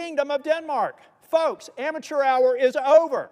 Kingdom of Denmark. Folks, amateur hour is over.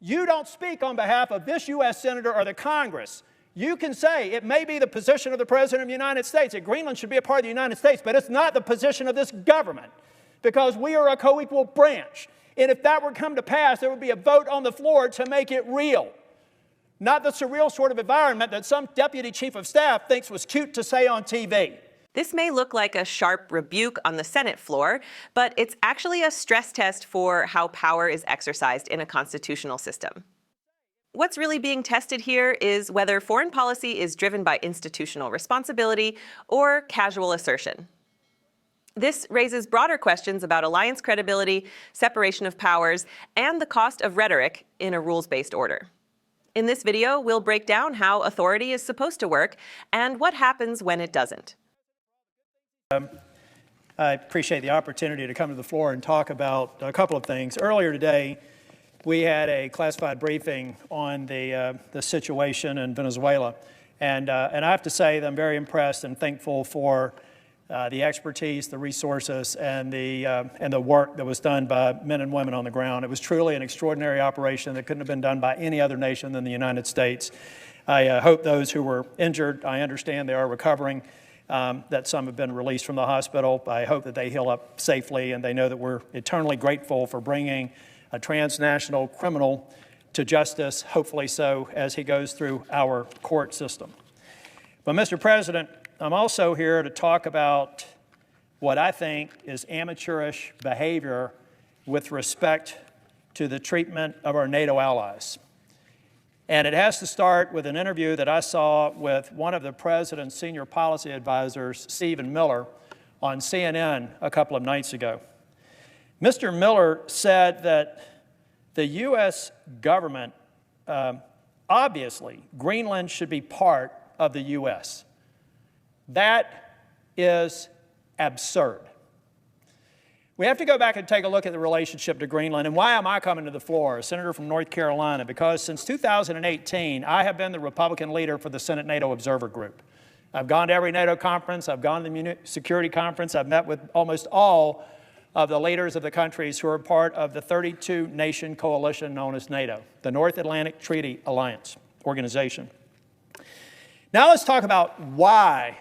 You don't speak on behalf of this U.S. Senator or the Congress. You can say it may be the position of the President of the United States that Greenland should be a part of the United States, but it's not the position of this government because we are a co-equal branch. And if that were to come to pass, there would be a vote on the floor to make it real. Not the surreal sort of environment that some deputy chief of staff thinks was cute to say on TV. This may look like a sharp rebuke on the Senate floor, but it's actually a stress test for how power is exercised in a constitutional system. What's really being tested here is whether foreign policy is driven by institutional responsibility or casual assertion. This raises broader questions about alliance credibility, separation of powers, and the cost of rhetoric in a rules-based order. In this video, we'll break down how authority is supposed to work and what happens when it doesn't. I appreciate the opportunity to come to the floor and talk about a couple of things. Earlier today, we had a classified briefing on the situation in Venezuela, and I have to say that I'm very impressed and thankful for the expertise, the resources, and the work that was done by men and women on the ground. It was truly an extraordinary operation that couldn't have been done by any other nation than the United States. I hope those who were injured, I understand they are recovering, that some have been released from the hospital. I hope that they heal up safely, and they know that we're eternally grateful for bringing a transnational criminal to justice, hopefully so, as he goes through our court system. But, Mr. President, I'm also here to talk about what I think is amateurish behavior with respect to the treatment of our NATO allies. And it has to start with an interview that I saw with one of the President's senior policy advisors, Stephen Miller, on CNN a couple of nights ago. Mr. Miller said that the U.S. government, obviously, Greenland should be part of the U.S. That is absurd. We have to go back and take a look at the relationship to Greenland. And why am I coming to the floor, a senator from North Carolina? Because since 2018, I have been the Republican leader for the Senate NATO Observer Group. I've gone to every NATO conference. I've gone to the Security Conference. I've met with almost all of the leaders of the countries who are part of the 32-nation coalition known as NATO, the North Atlantic Treaty Alliance Organization. Now let's talk about why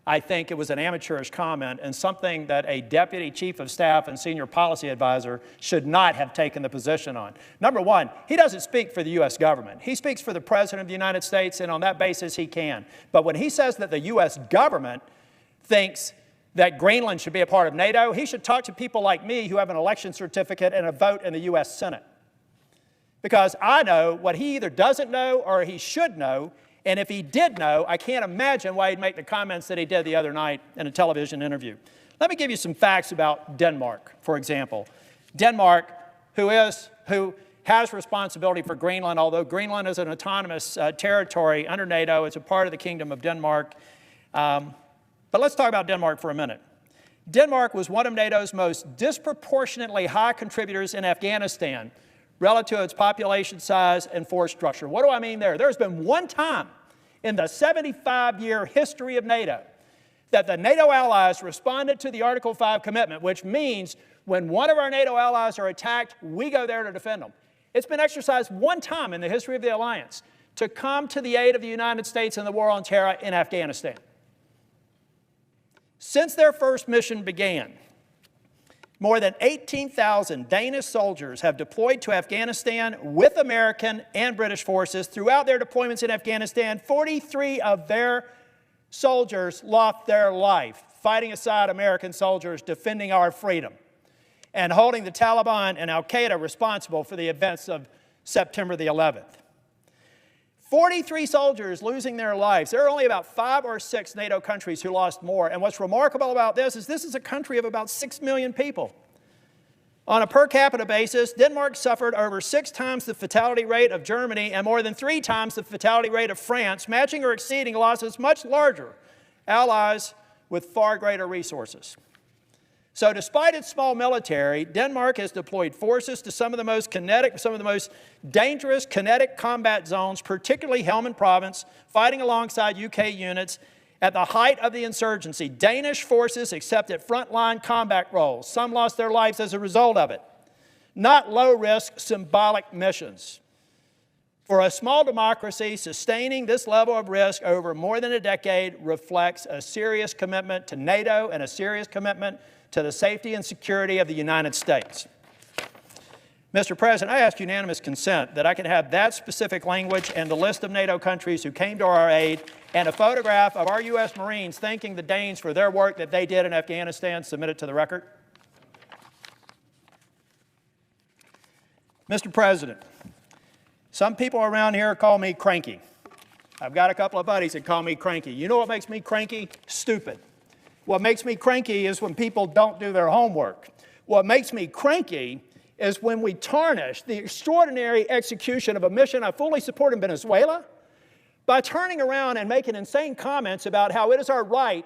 I think it was an amateurish comment and something that a deputy chief of staff and senior policy advisor should not have taken the position on. Number one, he doesn't speak for the U.S. government. He speaks for the President of the United States, and on that basis he can. But when he says that the U.S. government thinks that Greenland should be a part of NATO, he should talk to people like me who have an election certificate and a vote in the U.S. Senate. Because I know what he either doesn't know or he should know. And if he did know, I can't imagine why he'd make the comments that he did the other night in a television interview. Let me give you some facts about Denmark, for example. Denmark, who has responsibility for Greenland, although Greenland is an autonomous territory under NATO, it's a part of the Kingdom of Denmark. But let's talk about Denmark for a minute. Denmark was one of NATO's most disproportionately high contributors in Afghanistan relative to its population size and force structure. What do I mean there? There's been one time in the 75-year history of NATO that the NATO allies responded to the Article 5 commitment, which means when one of our NATO allies are attacked, we go there to defend them. It's been exercised one time in the history of the alliance to come to the aid of the United States in the war on terror in Afghanistan. Since their first mission began, more than 18,000 Danish soldiers have deployed to Afghanistan with American and British forces. Throughout their deployments in Afghanistan, 43 of their soldiers lost their life fighting aside American soldiers defending our freedom and holding the Taliban and al-Qaeda responsible for the events of September the 11th. 43 soldiers losing their lives. There are only about 5 or 6 NATO countries who lost more. And what's remarkable about this is a country of about 6 million people. On a per capita basis, Denmark suffered over 6 times the fatality rate of Germany and more than 3 times the fatality rate of France, matching or exceeding losses much larger allies with far greater resources. So despite its small military, Denmark has deployed forces to some of the most dangerous kinetic combat zones, particularly Helmand Province, fighting alongside UK units At the height of the insurgency, Danish forces accepted frontline combat roles. Some lost their lives as a result of it. Not low-risk, symbolic missions. For a small democracy, sustaining this level of risk over more than a decade reflects a serious commitment to NATO and a serious commitment to the safety and security of the United States. Mr. President, I ask unanimous consent that I can have that specific language and the list of NATO countries who came to our aid and a photograph of our U.S. Marines thanking the Danes for their work that they did in Afghanistan submitted to the record. Mr. President, some people around here call me cranky. I've got a couple of buddies that call me cranky. You know what makes me cranky? Stupid. What makes me cranky is when people don't do their homework. What makes me cranky is when we tarnish the extraordinary execution of a mission I fully support in Venezuela by turning around and making insane comments about how it is our right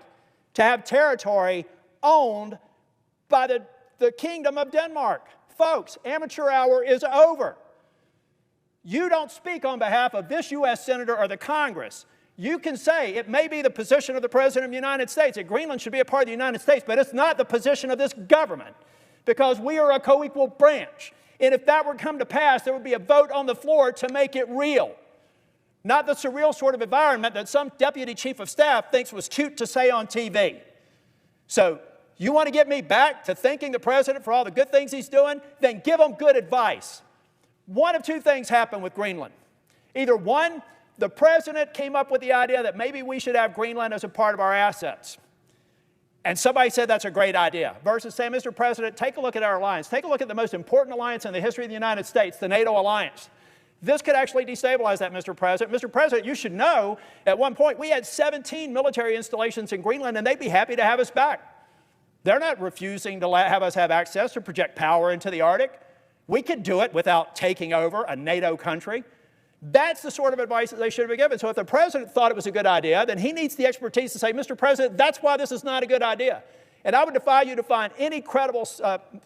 to have territory owned by the Kingdom of Denmark. Folks, amateur hour is over. You don't speak on behalf of this U.S. Senator or the Congress. You can say it may be the position of the President of the United States that Greenland should be a part of the United States, but it's not the position of this government because we are a co-equal branch. And if that were to come to pass, there would be a vote on the floor to make it real. Not the surreal sort of environment that some deputy chief of staff thinks was cute to say on TV. So you want to get me back to thanking the President for all the good things he's doing? Then give him good advice. One of two things happened with Greenland. Either one, the President came up with the idea that maybe we should have Greenland as a part of our assets. And somebody said that's a great idea. Versus saying, Mr. President, take a look at our alliance. Take a look at the most important alliance in the history of the United States, the NATO alliance. This could actually destabilize that, Mr. President. Mr. President, you should know at one point we had 17 military installations in Greenland and they'd be happy to have us back. They're not refusing to have us have access to project power into the Arctic. We could do it without taking over a NATO country. That's the sort of advice that they should have been given. So if the President thought it was a good idea, then he needs the expertise to say, Mr. President, that's why this is not a good idea. And I would defy you to find any credible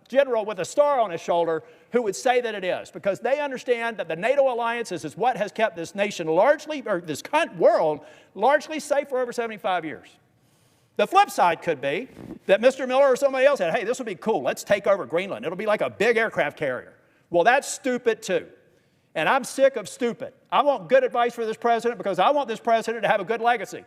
general with a star on his shoulder who would say that it is, because they understand that the NATO alliance is what has kept this nation largely, or this world, largely safe for over 75 years. The flip side could be that Mr. Miller or somebody else said, hey, this would be cool. Let's take over Greenland. It'll be like a big aircraft carrier. Well, that's stupid too. And I'm sick of stupid. I want good advice for this president because I want this president to have a good legacy.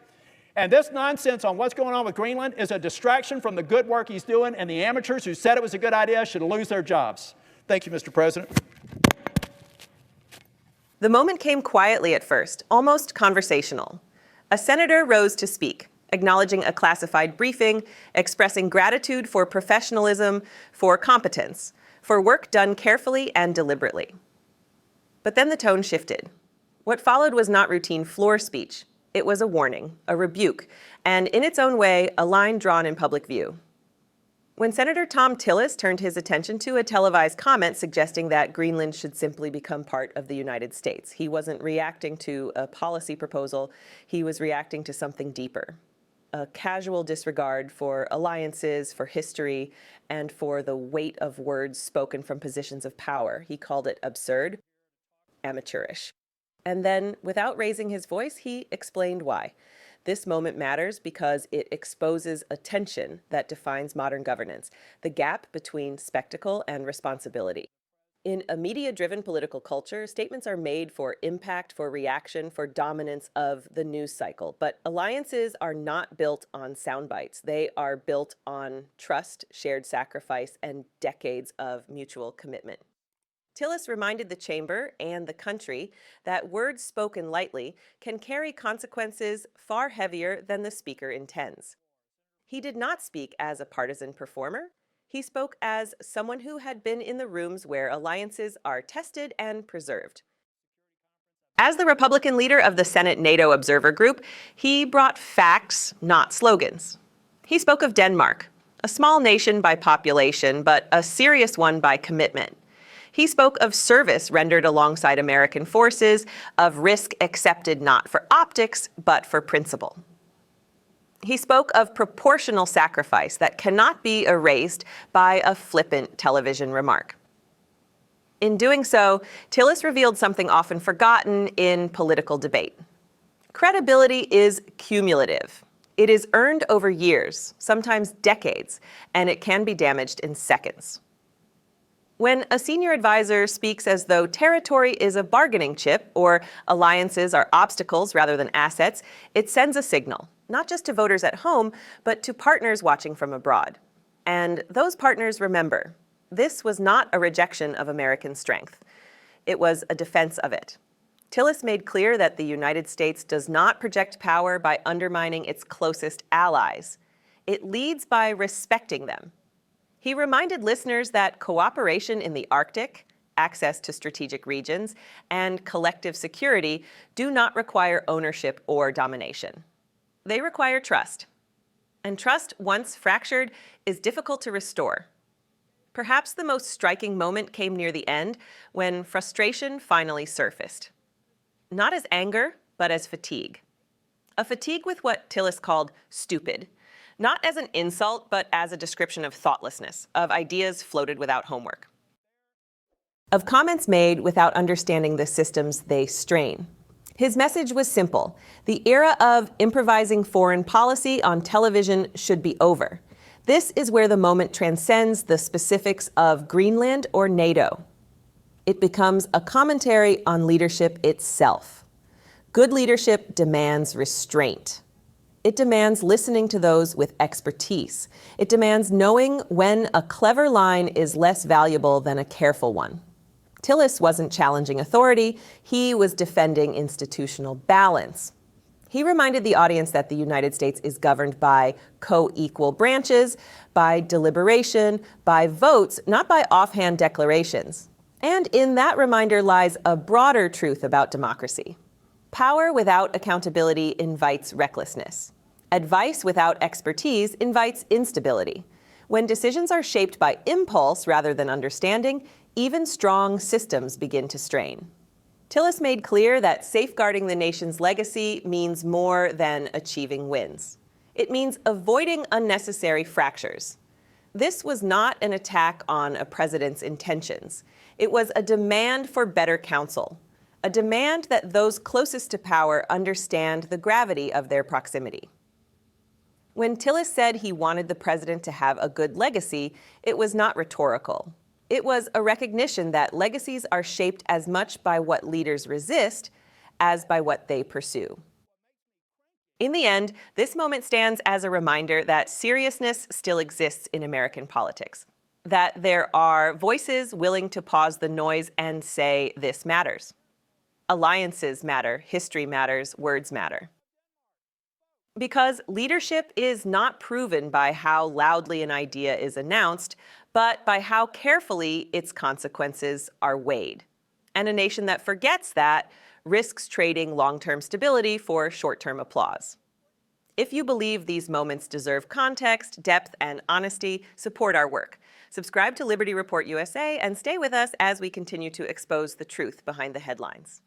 And this nonsense on what's going on with Greenland is a distraction from the good work he's doing, and the amateurs who said it was a good idea should lose their jobs. Thank you, Mr. President. The moment came quietly at first, almost conversational. A senator rose to speak, acknowledging a classified briefing, expressing gratitude for professionalism, for competence, for work done carefully and deliberately. But then the tone shifted. What followed was not routine floor speech. It was a warning, a rebuke, and in its own way, a line drawn in public view. When Senator Thom Tillis turned his attention to a televised comment suggesting that Greenland should simply become part of the United States, he wasn't reacting to a policy proposal, he was reacting to something deeper. A casual disregard for alliances, for history, and for the weight of words spoken from positions of power. He called it absurd, amateurish. And then, without raising his voice, he explained why. This moment matters because it exposes a tension that defines modern governance, the gap between spectacle and responsibility. In a media-driven political culture, statements are made for impact, for reaction, for dominance of the news cycle. But alliances are not built on soundbites. They are built on trust, shared sacrifice, and decades of mutual commitment. Tillis reminded the chamber and the country that words spoken lightly can carry consequences far heavier than the speaker intends. He did not speak as a partisan performer. He spoke as someone who had been in the rooms where alliances are tested and preserved. As the Republican leader of the Senate NATO Observer Group, he brought facts, not slogans. He spoke of Denmark, a small nation by population, but a serious one by commitment. He spoke of service rendered alongside American forces, of risk accepted not for optics, but for principle. He spoke of proportional sacrifice that cannot be erased by a flippant television remark. In doing so, Tillis revealed something often forgotten in political debate. Credibility is cumulative. It is earned over years, sometimes decades, and it can be damaged in seconds. When a senior advisor speaks as though territory is a bargaining chip or alliances are obstacles rather than assets, it sends a signal, not just to voters at home, but to partners watching from abroad. And those partners remember, this was not a rejection of American strength. It was a defense of it. Tillis made clear that the United States does not project power by undermining its closest allies. It leads by respecting them. He reminded listeners that cooperation in the Arctic, access to strategic regions, and collective security do not require ownership or domination. They require trust. And trust, once fractured, is difficult to restore. Perhaps the most striking moment came near the end, when frustration finally surfaced. Not as anger, but as fatigue. A fatigue with what Tillis called stupid. Not as an insult, but as a description of thoughtlessness, of ideas floated without homework. Of comments made without understanding the systems they strain. His message was simple. The era of improvising foreign policy on television should be over. This is where the moment transcends the specifics of Greenland or NATO. It becomes a commentary on leadership itself. Good leadership demands restraint. It demands listening to those with expertise. It demands knowing when a clever line is less valuable than a careful one. Tillis wasn't challenging authority, he was defending institutional balance. He reminded the audience that the United States is governed by co-equal branches, by deliberation, by votes, not by offhand declarations. And in that reminder lies a broader truth about democracy. Power without accountability invites recklessness. Advice without expertise invites instability. When decisions are shaped by impulse rather than understanding, even strong systems begin to strain. Tillis made clear that safeguarding the nation's legacy means more than achieving wins. It means avoiding unnecessary fractures. This was not an attack on a president's intentions. It was a demand for better counsel, a demand that those closest to power understand the gravity of their proximity. When Tillis said he wanted the president to have a good legacy, it was not rhetorical. It was a recognition that legacies are shaped as much by what leaders resist as by what they pursue. In the end, this moment stands as a reminder that seriousness still exists in American politics, that there are voices willing to pause the noise and say, this matters. Alliances matter, history matters, words matter. Because leadership is not proven by how loudly an idea is announced, but by how carefully its consequences are weighed. And a nation that forgets that risks trading long-term stability for short-term applause. If you believe these moments deserve context, depth, and honesty, support our work. Subscribe to Liberty Report USA and stay with us as we continue to expose the truth behind the headlines.